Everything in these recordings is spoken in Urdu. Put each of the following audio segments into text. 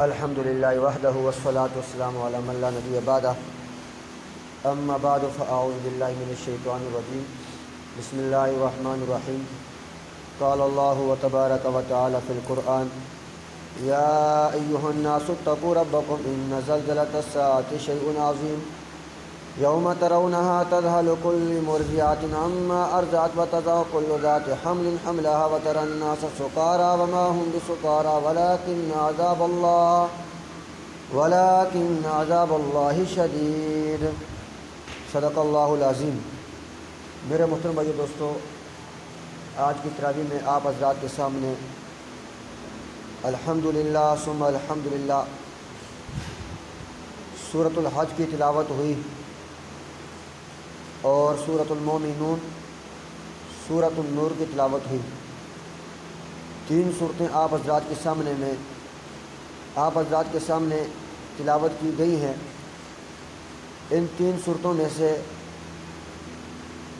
الحمد للہ وحدہ والصلاة والسلام علی من لا نبی بعدہ اما بعد فاعوذ باللہ من الشیطان الرجیم بسم اللہ الرحمن الرحیم قال اللہ تبارک و تعالی فی القرآن یا ایہا الناس اتقوا ربکم ان زلزلۃ الساعۃ شیء عظیم یوم ترونها تذہل کل مرضعۃ عما ارضعت وتضع کل ذات حمل حملها وترى الناس سکارى وما هم بسکارى ولكن عذاب اللہ شدید۔ صدق اللہ العظیم۔ میرے محترم بھائی دوستو، آج کی تراویح میں آپ حضرات کے سامنے الحمدللہ ثم الحمدللہ سورۃ الحج کی تلاوت ہوئی اور سورۃ المومنون، سورۃ النور کی تلاوت ہوئی۔ تین صورتیں آپ حضرات کے سامنے تلاوت کی گئی ہیں۔ ان تین صورتوں میں سے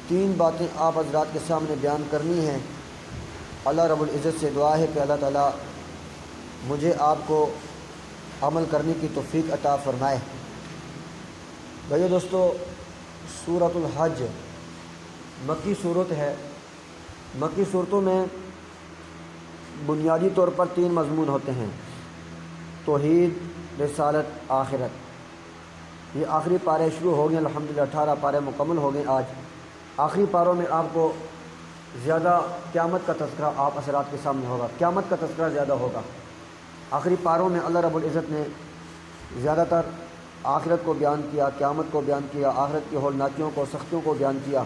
تین باتیں آپ حضرات کے سامنے بیان کرنی ہیں۔ اللہ رب العزت سے دعا ہے کہ اللہ تعالیٰ مجھے آپ کو عمل کرنے کی توفیق عطا فرمائے۔ بھائیو دوستو، سورۃ الحج مکی صورت ہے۔ مکی صورتوں میں بنیادی طور پر تین مضمون ہوتے ہیں: توحید، رسالت، آخرت۔ یہ آخری پارے شروع ہو گئے، الحمدللہ 18 پارے مکمل ہو گئے آج۔ آخری پاروں میں آپ کو زیادہ قیامت کا تذکرہ آپ حضرات کے سامنے ہوگا، قیامت کا تذکرہ زیادہ ہوگا۔ آخری پاروں میں اللہ رب العزت نے زیادہ تر آخرت کو بیان کیا، قیامت کو بیان کیا، آخرت کی ہولناکیوں کو، سختیوں کو بیان کیا۔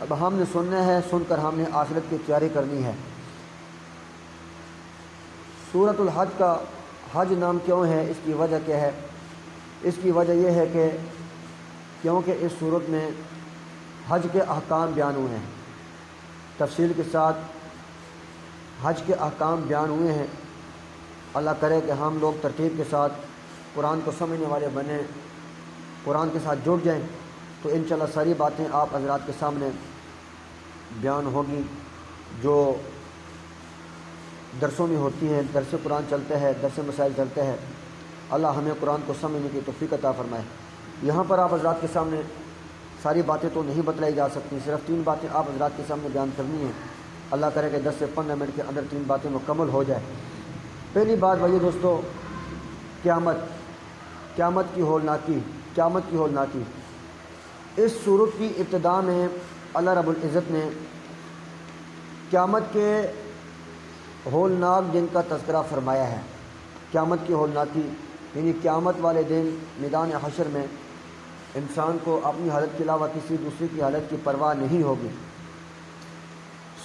اب ہم نے سننا ہے، سن کر ہم نے آخرت کی تیاری کرنی ہے۔ سورۃ الحج کا حج نام کیوں ہے؟ اس کی وجہ کیا ہے؟ اس کی وجہ یہ ہے کہ کیونکہ اس صورت میں حج کے احکام بیان ہوئے ہیں، تفصیل کے ساتھ حج کے احکام بیان ہوئے ہیں۔ اللہ کرے کہ ہم لوگ ترتیب کے ساتھ قرآن کو سمجھنے والے بنیں، قرآن کے ساتھ جڑ جائیں تو انشاءاللہ ساری باتیں آپ حضرات کے سامنے بیان ہوگی جو درسوں میں ہوتی ہیں۔ درس قرآن چلتے ہیں، درس مسائل چلتے ہیں۔ اللہ ہمیں قرآن کو سمجھنے کی توفیق عطا فرمائے۔ یہاں پر آپ حضرات کے سامنے ساری باتیں تو نہیں بتلائی جا سکتی، صرف تین باتیں آپ حضرات کے سامنے بیان کرنی ہیں۔ اللہ کرے کہ 10 سے 15 منٹ کے اندر تین باتیں مکمل ہو جائے۔ پہلی بات بھائی دوستو، قیامت کی ہولناکی۔ اس صورت کی ابتدا میں اللہ رب العزت نے قیامت کے ہولناک دن کا تذکرہ فرمایا ہے۔ قیامت کی ہولناکی یعنی قیامت والے دن میدان حشر میں انسان کو اپنی حالت کے علاوہ کسی دوسرے کی حالت کی پرواہ نہیں ہوگی۔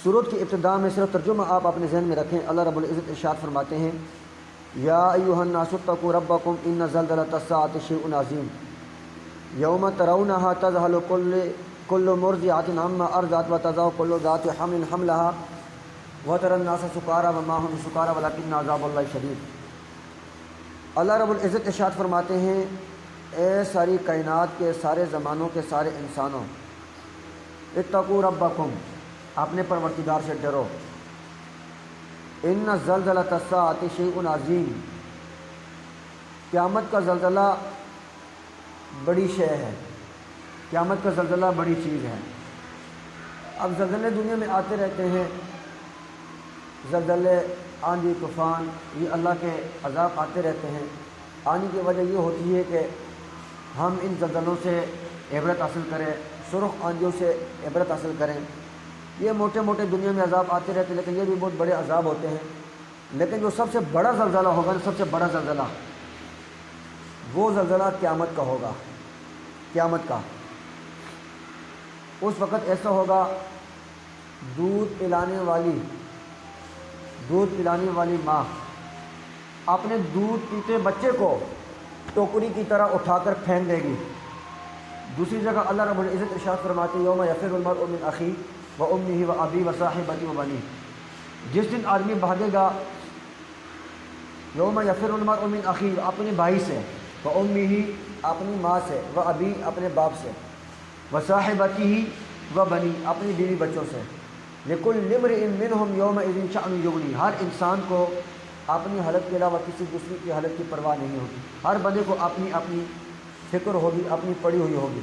سورت کی ابتدا میں صرف ترجمہ آپ اپنے ذہن میں رکھیں۔ اللہ رب العزت ارشاد فرماتے ہیں: یا ایھا الناس اتقوا ربکم ان زلزلۃ الساعۃ شیء عظیم یوم ترونها تذہل کل مرضعۃ عما ارضعت وتضع کل ذات حمل حملها وتری الناس سکارى وما هم بسکارى ولکن عذاب اللہ شدید۔ اللہ رب العزت ارشاد فرماتے ہیں: اے ساری کائنات کے سارے زمانوں کے سارے انسانوں، اتقوا ربکم، اپنے پروردگار سے ڈرو۔ ان زلزلۃ الساعۃ شیء عظیم، قیامت کا زلزلہ بڑی شے ہے، قیامت کا زلزلہ بڑی چیز ہے۔ اب زلزلے دنیا میں آتے رہتے ہیں، زلزلے، آندھی، طوفان، یہ اللہ کے عذاب آتے رہتے ہیں۔ آنے کی وجہ یہ ہوتی ہے کہ ہم ان زلزلوں سے عبرت حاصل کریں، سرخ آندھیوں سے عبرت حاصل کریں۔ یہ موٹے موٹے دنیا میں عذاب آتے رہتے ہیں، لیکن یہ بھی بہت بڑے عذاب ہوتے ہیں۔ لیکن جو سب سے بڑا زلزلہ ہوگا، سب سے بڑا زلزلہ، وہ زلزلہ قیامت کا ہوگا۔ قیامت کا اس وقت ایسا ہوگا، دودھ پلانے والی ماں اپنے دودھ پیتے بچے کو ٹوکری کی طرح اٹھا کر پھینک دے گی۔ دوسری جگہ اللہ رب العزت ارشاد فرماتے ہیں: یوم یفر المرء من اخیہ وامہ وابیہ وصاحبتہ وبنیہ۔ جس دن آدمی بھاگے گا، یوم یفر المرء من اخیہ، اپنے بھائی سے، وامہ، اپنی ماں سے، وابی، اپنے باپ سے، وصاحبتہ، وبنی، اپنی بیوی بچوں سے۔ لکل امرئ منہم یومئذ شأن یغنی، ہر انسان کو اپنی حالت کے علاوہ کسی دوسری کی حالت کی پرواہ نہیں ہوگی، ہر بندے کو اپنی اپنی فکر ہوگی، اپنی پڑی ہوئی ہوگی۔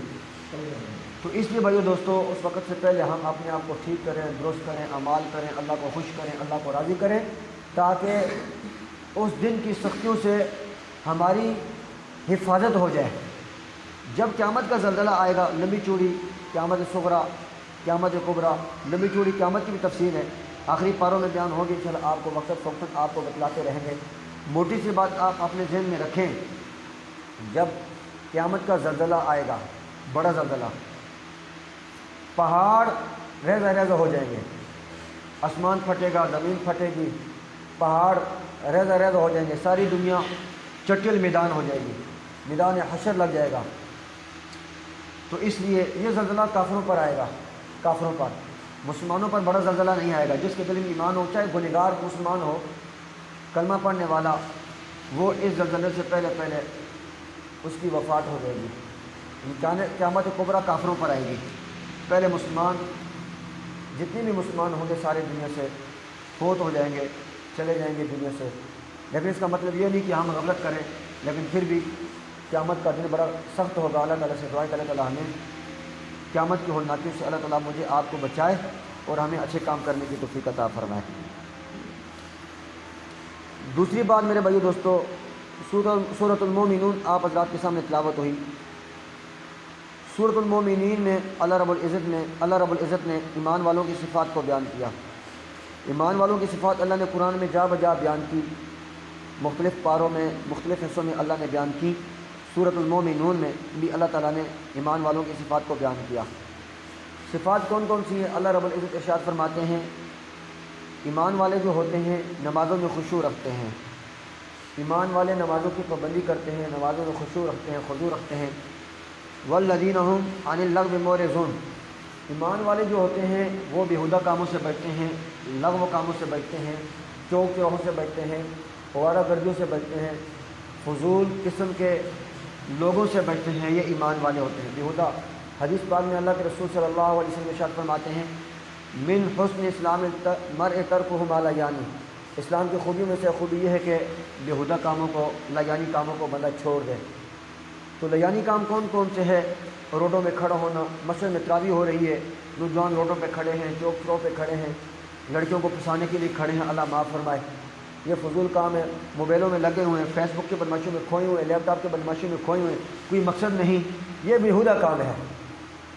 تو اس لیے بھائیو دوستو، اس وقت سے پہلے ہم اپنے آپ کو ٹھیک کریں، درست کریں، اعمال کریں، اللہ کو خوش کریں، اللہ کو راضی کریں، تاکہ اس دن کی سختیوں سے ہماری حفاظت ہو جائے۔ جب قیامت کا زلزلہ آئے گا، لمبی چوڑی قیامت صغریٰ، قیامت کبریٰ، لمبی چوڑی قیامت کی بھی تفصیل ہے، آخری پاروں میں بیان ہوگی، انشاءاللہ آپ کو وقت فوقتاً آپ کو بتلاتے رہیں گے۔ موٹی سی بات آپ اپنے ذہن میں رکھیں، جب قیامت کا زلزلہ آئے گا، بڑا زلزلہ، پہاڑ ریزہ ریزہ ہو جائیں گے، آسمان پھٹے گا، زمین پھٹے گی، پہاڑ ریزہ ریزہ ہو جائیں گے، ساری دنیا چٹیل میدان ہو جائے گی، میدان حشر لگ جائے گا۔ تو اس لیے یہ زلزلہ کافروں پر آئے گا، کافروں پر، مسلمانوں پر بڑا زلزلہ نہیں آئے گا۔ جس کے دل میں ایمان ہو، چاہے گنہگار مسلمان ہو، کلمہ پڑھنے والا، وہ اس زلزلے سے پہلے پہلے اس کی وفات ہو جائے گی۔ قیامت کبریٰ کافروں پر آئے گی، پہلے مسلمان، جتنے بھی مسلمان ہوں گے سارے دنیا سے فوت ہو جائیں گے، چلے جائیں گے دنیا سے۔ لیکن اس کا مطلب یہ نہیں کہ ہم غفلت کریں، لیکن پھر بھی قیامت کا دن بڑا سخت ہوگا۔ اللہ تعالیٰ سے دعا ہے کہ اللہ تعالیٰ ہمیں قیامت کی ہولناکیوں سے اللہ تعالیٰ مجھے آپ کو بچائے اور ہمیں اچھے کام کرنے کی توفیق عطا فرمائے۔ دوسری بات میرے بھائیو دوستو، سورۃ المومنون آپ حضرات کے سامنے تلاوت ہوئی۔ سورۃ المومنین میں اللہ رب العزت نے ایمان والوں کی صفات کو بیان کیا۔ ایمان والوں کی صفات اللہ نے قرآن میں جا بجا بیان کی، مختلف پاروں میں، مختلف حصوں میں اللہ نے بیان کی۔ سورۃ المومنون میں بھی اللہ تعالیٰ نے ایمان والوں کی صفات کو بیان کیا۔ صفات کون کون سی ہیں؟ اللہ رب العزت ارشاد فرماتے ہیں، ایمان والے جو ہوتے ہیں نمازوں میں خشوع رکھتے ہیں، ایمان والے نمازوں کی پابندی کرتے ہیں، نمازوں میں خشوع رکھتے ہیں، خضوع رکھتے ہیں۔ والذین هم عن اللغو معرضون، ایمان والے جو ہوتے ہیں وہ بیہودہ کاموں سے بچتے ہیں، لغو کاموں سے بچتے ہیں، چوک چوہوں سے بچتے ہیں، آوارہ گردیوں سے بچتے ہیں، فضول قسم کے لوگوں سے بچتے ہیں، یہ ایمان والے ہوتے ہیں بیہودہ۔ حدیث پاک میں اللہ کے رسول صلی اللہ علیہ وسلم ارشاد فرماتے ہیں، من حسن اسلام المرء ترکہ ما لا یعنی، اسلام کی خوبیوں میں سے خوبی یہ ہے کہ بیہودہ کاموں کو، لایانی کاموں کو بندہ چھوڑ دے۔ تو لیانی کام کون کون سے ہے؟ روڈوں میں کھڑا ہونا، مسجد میں تراویح ہو رہی ہے، نوجوان روڈوں پہ کھڑے ہیں، چوک چوراہوں پہ کھڑے ہیں، لڑکیوں کو پھنسانے کے لیے کھڑے ہیں، اللہ معاف فرمائے، یہ فضول کام ہے۔ موبائلوں میں لگے ہوئے ہیں، فیس بک کے بدماشیوں میں کھوئے ہوئے ہیں، لیپ ٹاپ کے بدماشیوں میں کھوئے ہوئے ہیں، کوئی مقصد نہیں، یہ بیہودہ کام ہے۔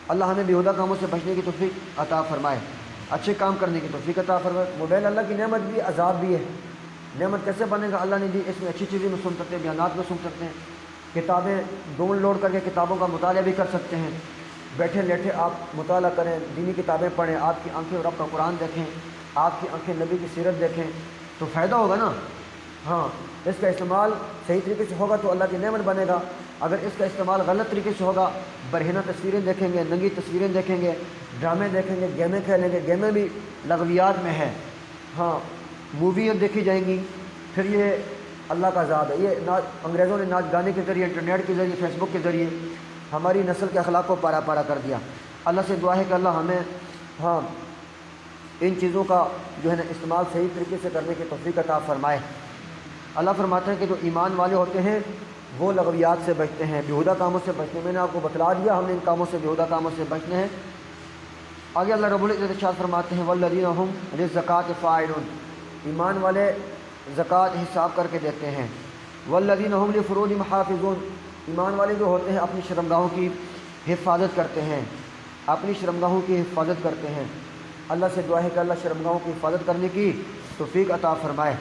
اللہ ہمیں بیہودہ کاموں سے بچنے کی توفیق عطا فرمائے، اچھے کام کرنے کی توفیق عطا فرمائے۔ موبائل اللہ کی نعمت بھی، عذاب بھی ہے۔ نعمت کیسے بنے گا؟ اللہ نے دی، اس میں اچھی چیزیں میں سن سکتے ہیں، بیانات میں سن سکتے ہیں، کتابیں ڈاؤن لوڈ کر کے کتابوں کا مطالعہ بھی کر سکتے ہیں، بیٹھے لیٹے آپ مطالعہ کریں، دینی کتابیں پڑھیں، آپ کی آنکھیں رب کا قرآن دیکھیں، آپ کی آنکھیں نبی کی سیرت دیکھیں، تو فائدہ ہوگا نا۔ ہاں، اس کا استعمال صحیح طریقے سے ہوگا تو اللہ کی نعمت بنے گا، اگر اس کا استعمال غلط طریقے سے ہوگا، برہنہ تصویریں دیکھیں گے، ننگی تصویریں دیکھیں گے، ڈرامے دیکھیں گے، گیمیں کھیلیں گے، گیمیں بھی لغویات میں ہیں، ہاں، موویاں دیکھی جائیں گی، پھر یہ اللہ کا عذاب ہے۔ یہ انگریزوں نے ناچ گانے کے ذریعے، انٹرنیٹ کے ذریعے، فیس بک کے ذریعے ہماری نسل کے اخلاق کو پارا پارا کر دیا۔ اللہ سے دعا ہے کہ اللہ ہمیں ہاں ان چیزوں کا جو ہے نا استعمال صحیح طریقے سے کرنے کی توفیق عطا فرمائے۔ اللہ فرماتے ہیں کہ جو ایمان والے ہوتے ہیں وہ لغویات سے بچتے ہیں، بیہودہ کاموں سے بچتے ہیں۔ میں نے آپ کو بتلا دیا ہم نے ان کاموں سے، بیہودہ کاموں سے بچنے ہیں۔ آگے اللہ رب العزت ارشاد فرماتے ہیں، والذین هم للزکاۃ فاعلون، ایمان والے زکوٰۃ حساب کر کے دیتے ہیں۔ والذین هم لفروجہم حافظون، ایمان والے جو ہوتے ہیں اپنی شرمگاہوں کی حفاظت کرتے ہیں، اپنی شرمگاہوں کی حفاظت کرتے ہیں۔ اللہ سے دعا ہے کہ اللہ شرمگاہوں کی حفاظت کرنے کی توفیق عطا فرمائے۔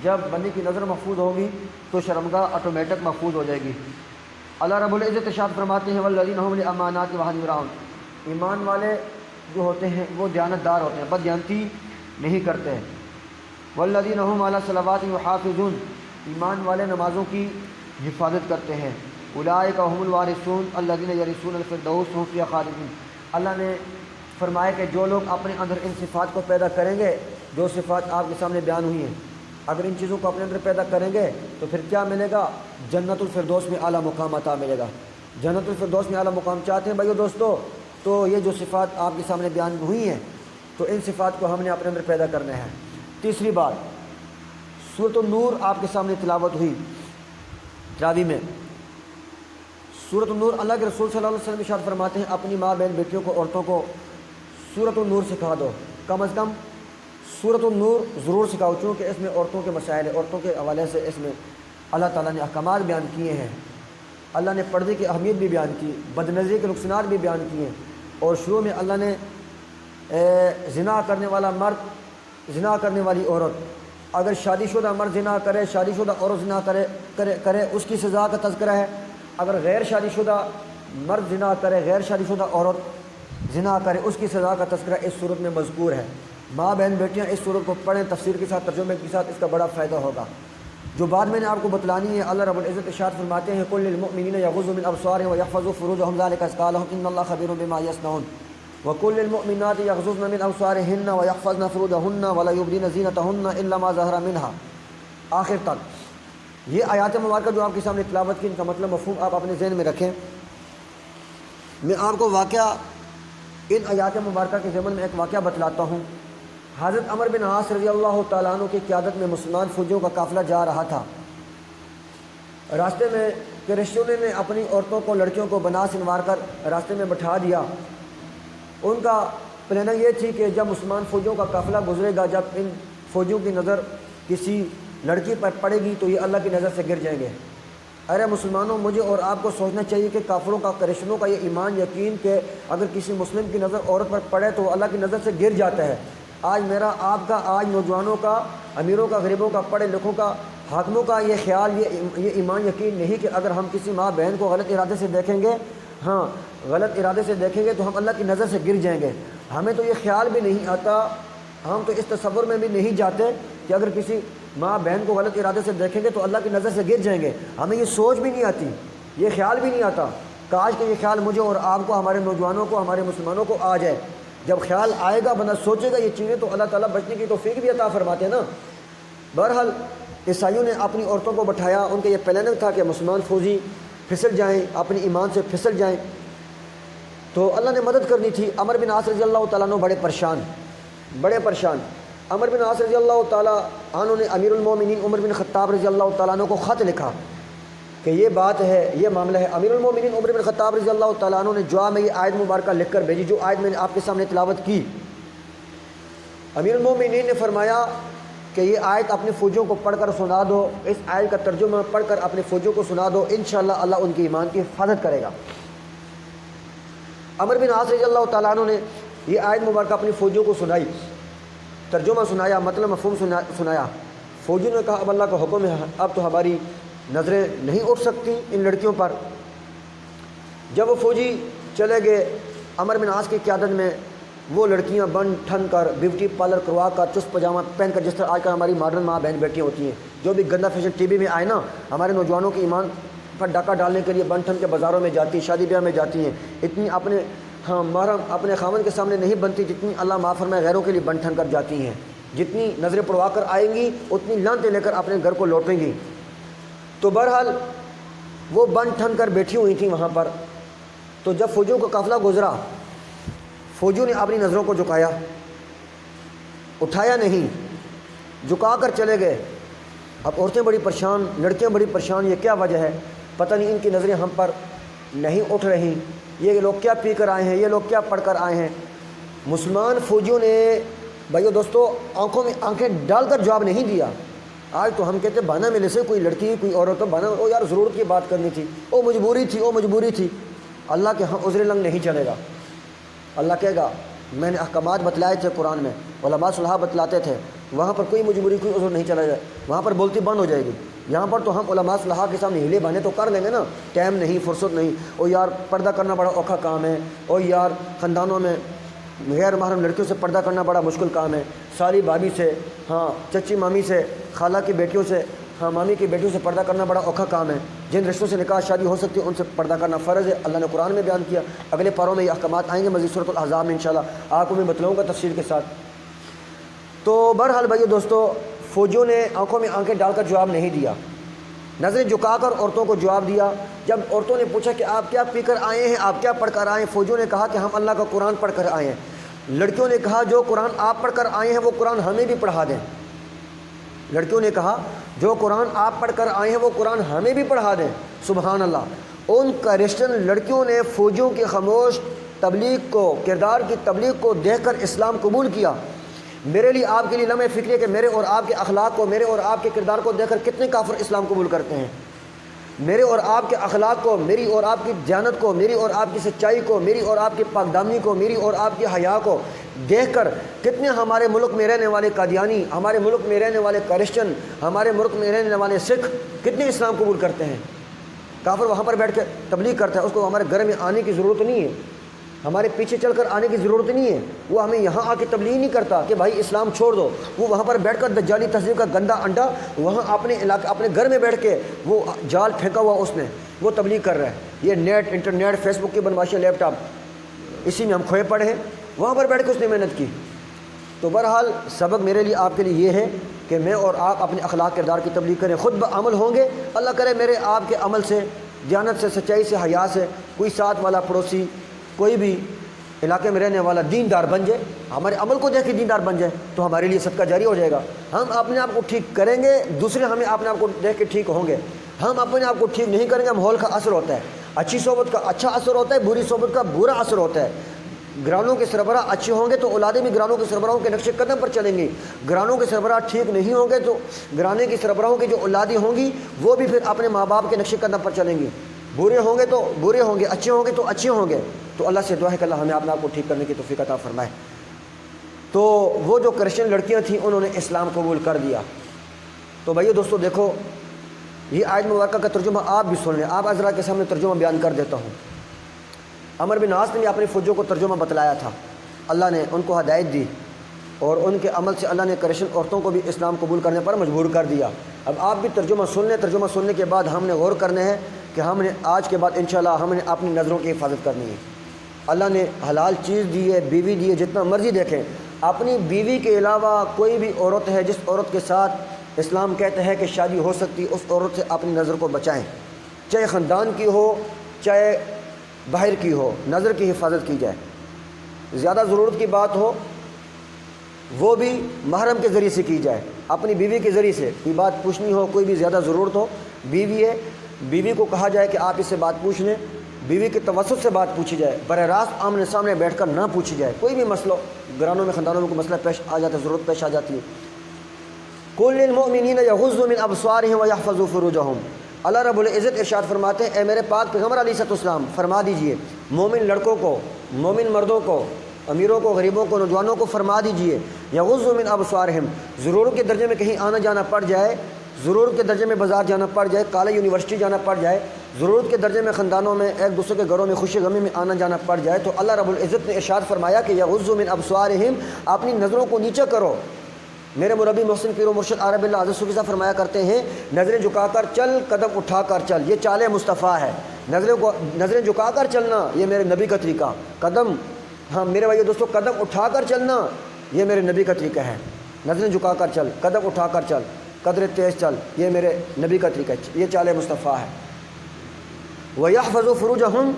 جب بندے کی نظر محفوظ ہوگی تو شرمگاہ آٹومیٹک محفوظ ہو جائے گی۔ اللہ رب العزت ارشاد فرماتے ہیں، والذین هم للامانات وعهدهم راعون، ایمان والے جو ہوتے ہیں وہ دیانت دار ہوتے ہیں، بددیانتی نہیں کرتے ہیں۔ والذین هم علی الصلوات یحافظون، ایمان والے نمازوں کی حفاظت کرتے ہیں۔ اولئک هم الوارثون الذین یرثون الفردوس هم فیہا خالدون، اللہ نے فرمایا کہ جو لوگ اپنے اندر ان صفات کو پیدا کریں گے، جو صفات آپ کے سامنے بیان ہوئی ہیں، اگر ان چیزوں کو اپنے اندر پیدا کریں گے تو پھر کیا ملے گا؟ جنت الفردوس میں اعلیٰ مقام عطا ملے گا۔ جنت الفردوس میں اعلیٰ مقام چاہتے ہیں بھائیو دوستو، تو یہ جو صفات آپ کے سامنے بیان ہوئی ہیں تو ان صفات کو ہم نے اپنے اندر پیدا کرنا ہے۔ تیسری بات، سورۃ النور آپ کے سامنے تلاوت ہوئی تراویح میں۔ سورۃ النور اللہ کے رسول صلی اللہ علیہ وسلم ارشاد فرماتے ہیں اپنی ماں بہن بیٹیوں کو عورتوں کو سورۃ النور سکھا دو، کم از کم سورۃ النور ضرور سکھاؤ، چونکہ اس میں عورتوں کے مسائل عورتوں کے حوالے سے اس میں اللہ تعالیٰ نے احکامات بیان کیے ہیں، اللہ نے پردے کی اہمیت بھی بیان کی، بد نظری کے نقصانات بھی بیان کیے ہیں، اور شروع میں اللہ نے زنا کرنے والا مرد، زنا کرنے والی عورت، اگر شادی شدہ مرد زنا کرے، شادی شدہ عورت زنا کرے اس کی سزا کا تذکرہ ہے، اگر غیر شادی شدہ مرد زنا کرے، غیر شادی شدہ عورت زنا کرے اس کی سزا کا تذکرہ اس صورت میں مذکور ہے۔ ماں بہن بیٹیاں اس صورت کو پڑھیں، تفسیر کے ساتھ، ترجمے کے ساتھ، اس کا بڑا فائدہ ہوگا۔ جو بات میں نے آپ کو بتلانی ہے، اللہ رب العزت ارشاد فرماتے ہیں قُل لِّلْمُؤْمِنِينَ يَغُضُّوا مِنْ أَبْصَارِهِمْ وَيَحْفَظُوا فُرُوجَهُمْ ذَلِكَ أَزْكَىٰ لَهُمْ إِنَّ اللَّهَ خَبِيرٌ بِمَا يَصْنَعُونَ وَقُل لِّلْمُؤْمِنَاتِ يَغْضُضْنَ مِنْ أَبْصَارِهِنَّ وَيَحْفَظْنَ فُرُوجَهُنَّ وَلَا يُبْدِينَ زِينَتَهُنَّ إِلَّا مَا ظَهَرَ مِنْهَا، آخر تک۔ یہ آیات مبارکہ جو آپ کے سامنے تلاوت کی، ان کا مطلب مفہوم آپ اپنے ذہن میں رکھیں۔ میں آپ کو واقعہ ان آیات مبارکہ کے ضمن میں ایک واقعہ بتلاتا ہوں۔ حضرت عمر بن عاص رضی اللہ تعالیٰ عنہ کی قیادت میں مسلمان فوجیوں کا قافلہ جا رہا تھا۔ راستے میں کرسچنوں نے اپنی عورتوں کو، لڑکیوں کو بنا سنوار کر راستے میں بٹھا دیا۔ ان کا پلاننگ یہ تھی کہ جب مسلمان فوجیوں کا قافلہ گزرے گا، جب ان فوجیوں کی نظر کسی لڑکی پر پڑے گی تو یہ اللہ کی نظر سے گر جائیں گے۔ ارے مسلمانوں، مجھے اور آپ کو سوچنا چاہیے کہ کافروں کا، کرسچنوں کا یہ ایمان یقین کہ اگر کسی مسلم کی نظر عورت پر پڑے تو اللہ کی نظر سے گر جاتا ہے۔ آج میرا، آپ کا، آج نوجوانوں کا، امیروں کا، غریبوں کا، پڑھے لکھوں کا، حاکموں کا یہ خیال، یہ ایمان یقین نہیں کہ اگر ہم کسی ماں بہن کو غلط ارادے سے دیکھیں گے، غلط ارادے سے دیکھیں گے تو ہم اللہ کی نظر سے گر جائیں گے۔ ہمیں تو یہ خیال بھی نہیں آتا، ہم تو اس تصور میں بھی نہیں جاتے کہ اگر کسی ماں بہن کو غلط ارادے سے دیکھیں گے تو اللہ کی نظر سے گر جائیں گے۔ ہمیں یہ سوچ بھی نہیں آتی، یہ خیال بھی نہیں آتا۔ کاش کہ یہ خیال مجھے اور آپ کو، ہمارے نوجوانوں کو، ہمارے مسلمانوں کو آ جائے۔ جب خیال آئے گا، بندہ سوچے گا یہ چیزیں، تو اللہ تعالیٰ بچنے کی توفیق بھی عطا فرماتے ہیں نا۔ بہرحال عیسائیوں نے اپنی عورتوں کو بٹھایا، ان کا یہ پلاننگ تھا کہ مسلمان فوجی پھسل جائیں، اپنی ایمان سے پھسل جائیں، تو اللہ نے مدد کرنی تھی۔ عمر بن عاص رضی اللہ تعالیٰ عنہ بڑے پریشان۔ عمر بن عاص رضی اللہ تعالیٰ عنہ نے امیر المومنین عمر بن خطاب رضی اللہ تعالیٰ عنہ کو خط لکھا کہ یہ بات ہے، یہ معاملہ ہے۔ امیر المومنین عمر بن خطاب رضی اللہ تعالیٰ عنہ نے جواب میں یہ آیت مبارکہ لکھ کر بھیجی، جو آیت میں نے آپ کے سامنے تلاوت کی۔ امیر المومنین نے فرمایا کہ یہ آیت اپنے فوجیوں کو پڑھ کر سنا دو، اس آیت کا ترجمہ پڑھ کر اپنے فوجیوں کو سنا دو، انشاءاللہ اللہ ان کی ایمان کی حفاظت کرے گا۔ عمر بن عاص رضی اللہ تعالیٰ عنہ نے یہ آیت مبارکہ اپنی فوجیوں کو سنائی، ترجمہ سنایا، مطلب مفہوم سنایا۔ فوجیوں نے کہا اب اللہ کا حکم ہے، اب تو ہماری نظریں نہیں اٹھ سکتی ان لڑکیوں پر۔ جب وہ فوجی چلے گئے، عمر بن عاص کی قیادت میں وہ لڑکیاں بن ٹھن کر، بیوٹی پارلر کروا کر، چست پاجامہ پہن کر، جس طرح آج کل ہماری ماڈرن ماں بہن بیٹیاں ہوتی ہیں، جو بھی گندا فیشن ٹی وی میں آئے نا، ہمارے نوجوانوں کے ایمان پر ڈاکہ ڈالنے کے لیے بن ٹھن کے بازاروں میں جاتی ہیں، شادی بیاہ میں جاتی ہیں، اتنی اپنے محرم، اپنے خاوند کے سامنے نہیں بنتی جتنی اللہ معاف فرمائے غیروں کے لیے بن ٹھن کر جاتی ہیں۔ جتنی نظریں پڑوا کر آئیں گی اتنی لعنتیں لے کر اپنے گھر کو لوٹیں گی۔ تو بہرحال وہ بن ٹھن کر بیٹھی ہوئی تھیں وہاں پر۔ تو جب فوجیوں کا قافلہ گزرا، فوجیوں نے اپنی نظروں کو جھکایا، اٹھایا نہیں، جھکا کر چلے گئے۔ اب عورتیں بڑی پریشان، لڑکیاں بڑی پریشان، یہ کیا وجہ ہے؟ پتہ نہیں ان کی نظریں ہم پر نہیں اٹھ رہی، یہ لوگ کیا پی کر آئے ہیں، یہ لوگ کیا پڑھ کر آئے ہیں۔ مسلمان فوجیوں نے بھائیو دوستو آنکھوں میں آنکھیں ڈال کر جواب نہیں دیا۔ آج تو ہم کہتے بہانہ ملے سے کوئی لڑکی، کوئی عورت تو بہانہ، او یار ضرورت کی بات کرنی تھی، او مجبوری تھی۔ اللہ کے ہاں عذر لنگ نہیں چلے گا۔ اللہ کہے گا میں نے احکامات بتلائے تھے قرآن میں، علماء صلاح بتلاتے تھے، وہاں پر کوئی مجبوری، کوئی عذر نہیں چلا جائے، وہاں پر بولتی بند ہو جائے گی۔ یہاں پر تو ہم علماء صلاح کے سامنے ہیلے بہانے تو کر لیں گے نا، ٹائم نہیں، فرصت نہیں، او یار پردہ کرنا بڑا اوکھا کام ہے، او یار خاندانوں میں غیر محرم لڑکیوں سے پردہ کرنا بڑا مشکل کام ہے، ساری بھابھی سے، چچی مامی سے، خالہ کی بیٹیوں سے، مامی کی بیٹیوں سے پردہ کرنا بڑا اوکھا کام ہے۔ جن رشتوں سے نکاح شادی ہو سکتی ہے ان سے پردہ کرنا فرض ہے، اللہ نے قرآن میں بیان کیا۔ اگلے پاروں میں یہ احکامات آئیں گے مزید سورۃ الاحزاب میں انشاءاللہ، آپ کو میں بتلاؤں گا تفصیل کے ساتھ۔ تو بہرحال بھائی دوستو، فوجیوں نے آنکھوں میں آنکھیں ڈال کر جواب نہیں دیا، نظریں جھکا کر عورتوں کو جواب دیا۔ جب عورتوں نے پوچھا کہ آپ کیا پی کر آئے ہیں، آپ کیا پڑھ کر آئے ہیں، فوجیوں نے کہا کہ ہم اللہ کا قرآن پڑھ کر آئے ہیں۔ لڑکیوں نے کہا جو قرآن آپ پڑھ کر آئے ہیں وہ قرآن ہمیں بھی پڑھا دیں۔ لڑکیوں نے کہا جو قرآن آپ پڑھ کر آئے ہیں وہ قرآن ہمیں بھی پڑھا دیں۔ سبحان اللہ، ان کرسچن لڑکیوں نے فوجیوں کی خاموش تبلیغ کو، کردار کی تبلیغ کو دیکھ کر اسلام قبول کیا۔ میرے لیے آپ کے لیے لمحہ فکر ہے کہ میرے اور آپ کے اخلاق کو، میرے اور آپ کے کردار کو دیکھ کر کتنے کافر اسلام قبول کرتے ہیں۔ میرے اور آپ کے اخلاق کو، میری اور آپ کی دیانت کو، میری اور آپ کی سچائی کو، میری اور آپ کی پاک دامنی کو، میری اور آپ کی حیا کو دیکھ کر کتنے ہمارے ملک میں رہنے والے قادیانی، ہمارے ملک میں رہنے والے کرسچن، ہمارے ملک میں رہنے والے سکھ کتنے اسلام قبول کرتے ہیں۔ کافر وہاں پر بیٹھ کے تبلیغ کرتا ہے، اس کو ہمارے گھر میں آنے کی ضرورت نہیں ہے، ہمارے پیچھے چل کر آنے کی ضرورت نہیں ہے، وہ ہمیں یہاں آ کے تبلیغ نہیں کرتا کہ بھائی اسلام چھوڑ دو۔ وہ وہاں پر بیٹھ کر دجالی تہذیب کا گندا انڈا وہاں اپنے علاقے، اپنے گھر میں بیٹھ کے وہ جال پھینکا ہوا اس نے، وہ تبلیغ کر رہا ہے۔ یہ نیٹ، انٹرنیٹ، فیس بک کی بدماشی، لیپ ٹاپ، اسی میں ہم کھوئے پڑے ہیں، وہاں پر بیٹھ کے اس نے محنت کی۔ تو بہرحال سبق میرے لیے آپ کے لیے یہ ہے کہ میں اور آپ اپنے اخلاق کردار کی تبلیغ کریں، خود بعمل ہوں گے۔ اللہ کرے میرے آپ کے عمل سے، دیانت سے، سچائی سے، حیا سے کوئی ساتھ والا پڑوسی، کوئی بھی علاقے میں رہنے والا دیندار بن جائے، ہمارے عمل کو دیکھ کے دیندار بن جائے تو ہمارے لیے صدقہ جاری ہو جائے گا۔ ہم اپنے آپ کو ٹھیک کریں گے، دوسرے ہمیں اپنے آپ کو دیکھ کے ٹھیک ہوں گے۔ ہم اپنے آپ کو ٹھیک نہیں کریں گے، ماحول کا اثر ہوتا ہے، اچھی صحبت کا اچھا اثر ہوتا ہے، بری صحبت کا برا اثر ہوتا ہے۔ گرانوں کے سربراہ اچھے ہوں گے تو اولادیں بھی گرانوں کے سربراہوں کے نقش قدم پر چلیں گی۔ گرانوں کے سربراہ ٹھیک نہیں ہوں گے تو گرانے کے سربراہوں کی جو اولادیں ہوں گی وہ بھی پھر اپنے ماں باپ کے نقش قدم پر چلیں گی۔ برے ہوں گے تو برے ہوں گے، اچھے ہوں گے تو اچھے ہوں گے۔ تو اللہ سے دعا ہے کہ اللہ ہمیں اپنے آپ کو ٹھیک کرنے کی توفیق عطا فرمائے۔ تو وہ جو کرسچن لڑکیاں تھیں انہوں نے اسلام قبول کر دیا۔ تو بھائیو دوستو دیکھو، یہ آیت مبارکہ کا ترجمہ آپ بھی سن لیں، آپ حضرات کے سامنے ترجمہ بیان کر دیتا ہوں۔ عمر بن عاص نے اپنے فوجیوں کو ترجمہ بتلایا تھا، اللہ نے ان کو ہدایت دی اور ان کے عمل سے اللہ نے کرسچن عورتوں کو بھی اسلام قبول کرنے پر مجبور کر دیا۔ اب آپ بھی ترجمہ سن لیں، ترجمہ سننے کے بعد ہم نے غور کرنا ہے کہ ہم نے آج کے بعد انشاءاللہ ہم نے اپنی نظروں کی حفاظت کرنی ہے۔ اللہ نے حلال چیز دی ہے، بیوی دی ہے، جتنا مرضی دیکھیں۔ اپنی بیوی کے علاوہ کوئی بھی عورت ہے جس عورت کے ساتھ اسلام کہتا ہے کہ شادی ہو سکتی، اس عورت سے اپنی نظر کو بچائیں، چاہے خاندان کی ہو چاہے باہر کی ہو، نظر کی حفاظت کی جائے۔ زیادہ ضرورت کی بات ہو وہ بھی محرم کے ذریعے سے کی جائے، اپنی بیوی کے ذریعے سے کوئی بات پوچھنی ہو، کوئی بھی زیادہ ضرورت ہو، بیوی ہے، بیوی کو کہا جائے کہ آپ اس سے بات پوچھ لیں، بیوی کے توسط سے بات پوچھی جائے، براہ راست آمنے سامنے بیٹھ کر نہ پوچھی جائے۔ کوئی بھی مسئلہ، گھرانوں میں خاندانوں میں کوئی مسئلہ پیش آ جاتا ہے، ضرورت پیش آ جاتی ہے۔ قُل لِّلْمُؤْمِنِينَ يَغُضُّوا مِنْ أَبْصَارِهِمْ وَيَحْفَظُوا فُرُوجَهُمْ۔ اللہ رب العزت ارشاد فرماتے ہیں، اے میرے پاک پیغمبر علیہ السلام فرما دیجئے مومن لڑکوں کو، مومن مردوں کو، امیروں کو، غریبوں کو، نوجوانوں کو فرما دیجئے یغضوا من ابصارہم، ضرورت کے درجے میں کہیں آنا جانا پڑ جائے، ضرورت کے درجے میں بازار جانا پڑ جائے، کالج یونیورسٹی جانا پڑ جائے، ضرورت کے درجے میں خاندانوں میں ایک دوسرے کے گھروں میں خوشی غمی میں آنا جانا پڑ جائے، تو اللہ رب العزت نے ارشاد فرمایا کہ یغضوا من ابصارہم، اپنی نظروں کو نیچے کرو۔ میرے مربی محسن پیر و مرشد عرب اللہ حضرت صوفی صاحب فرمایا کرتے ہیں، نظریں جھکا کر چل، قدم اٹھا کر چل، یہ چال مصطفیٰ ہے۔ نظریں جھکا کر چلنا یہ میرے نبی کا طریقہ، قدم، ہاں میرے بھائی دوستو، قدم اٹھا کر چلنا یہ میرے نبی کا طریقہ ہے۔ نظریں جھکا کر چل، قدم اٹھا کر چل، قدر تیز چل، یہ میرے نبی کا طریقہ ہے، یہ چال مصطفیٰ ہے۔ وَيَحْفَظُوا فُرُوجَهُمْ،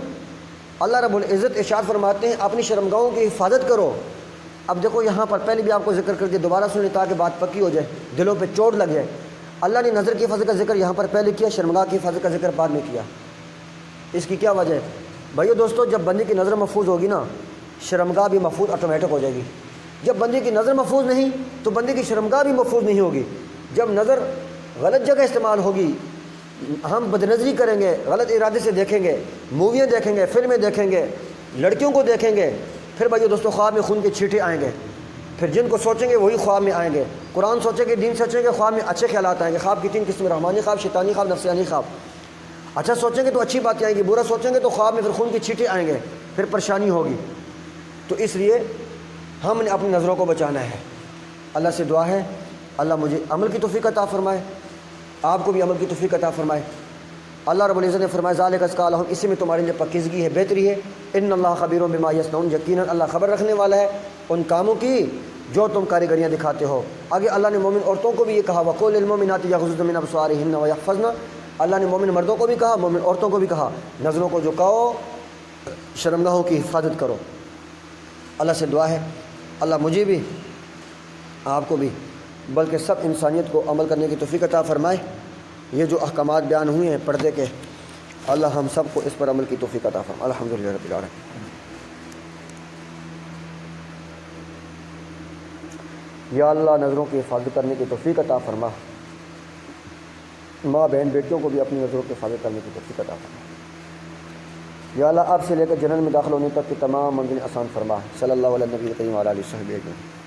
اللہ رب العزت ارشاد فرماتے ہیں اپنی شرمگاہوں کی حفاظت کرو۔ اب دیکھو یہاں پر پہلے بھی آپ کو ذکر کر دیا، دوبارہ سنیں تاکہ بات پکی ہو جائے، دلوں پہ چوٹ لگ جائے۔ اللہ نے نظر کی حفاظت کا ذکر یہاں پر پہلے کیا، شرمگاہ کی حفاظت کا ذکر بعد میں کیا۔ اس کی کیا وجہ ہے بھائیو دوستو؟ جب بندے کی نظر محفوظ ہوگی نا، شرمگاہ بھی محفوظ آٹومیٹک ہو جائے گی۔ جب بندے کی نظر محفوظ نہیں تو بندے کی شرمگاہ بھی محفوظ نہیں ہوگی۔ جب نظر غلط جگہ استعمال ہوگی، ہم بدنظری کریں گے، غلط ارادے سے دیکھیں گے، موویاں دیکھیں گے، فلمیں دیکھیں گے، لڑکیوں کو دیکھیں گے، پھر بھائیو دوستو خواب میں خون کے چھینٹے آئیں گے، پھر جن کو سوچیں گے وہی خواب میں آئیں گے۔ قرآن سوچیں گے، دین سوچیں گے، خواب میں اچھے خیالات آئیں گے۔ خواب کی 3 قسم، رحمانی خواب، شیطانی خواب، نفسیانی خواب۔ اچھا سوچیں گے تو اچھی باتیں آئیں گی، برا سوچیں گے تو خواب میں پھر خون کے چھینٹے آئیں گے، پھر پریشانی ہوگی۔ تو اس لیے ہم نے اپنی نظروں کو بچانا ہے۔ اللہ سے دعا ہے اللہ مجھے عمل کی توفیق عطا فرمائے، آپ کو بھی عمل کی توفیق عطا فرمائے۔ اللہ رب العزت نے فرمایا ذالک ازکی لہم، اسی میں تمہارے لیے پاکیزگی ہے، بہتری ہے۔ ان اللہ خبیر بما یصنعون، یقیناً اللہ خبر رکھنے والا ہے ان کاموں کی جو تم کاریگریاں دکھاتے ہو۔ آگے اللہ نے مومن عورتوں کو بھی یہ کہا، وقول للمؤمنات یغضضن من ابصارہن ویحفظن، اللہ نے مومن مردوں کو بھی کہا، مومن عورتوں کو بھی کہا، نظروں کو جھکاؤ، شرمگاہوں کی حفاظت کرو۔ اللہ سے دعا ہے اللہ مجھے بھی آپ کو بھی بلکہ سب انسانیت کو عمل کرنے کی توفیق عطا فرمائے۔ یہ جو احکامات بیان ہوئے ہیں پردے کے، اللہ ہم سب کو اس پر عمل کی توفیق عطا فرمائے۔ الحمدللہ رب العالمین۔ یا اللہ نظروں کی حفاظت کرنے کی توفیق عطا فرما، ماں بہن بیٹیوں کو بھی اپنی نظروں کی حفاظت کرنے کی توفیق عطا فرما۔ یا اللہ اب سے لے کر جنت میں داخل ہونے تک کی تمام منزلیں آسان فرما۔ صلی اللہ علیہ نبی کریم وعلی آلہ وصحبہ اجمعین۔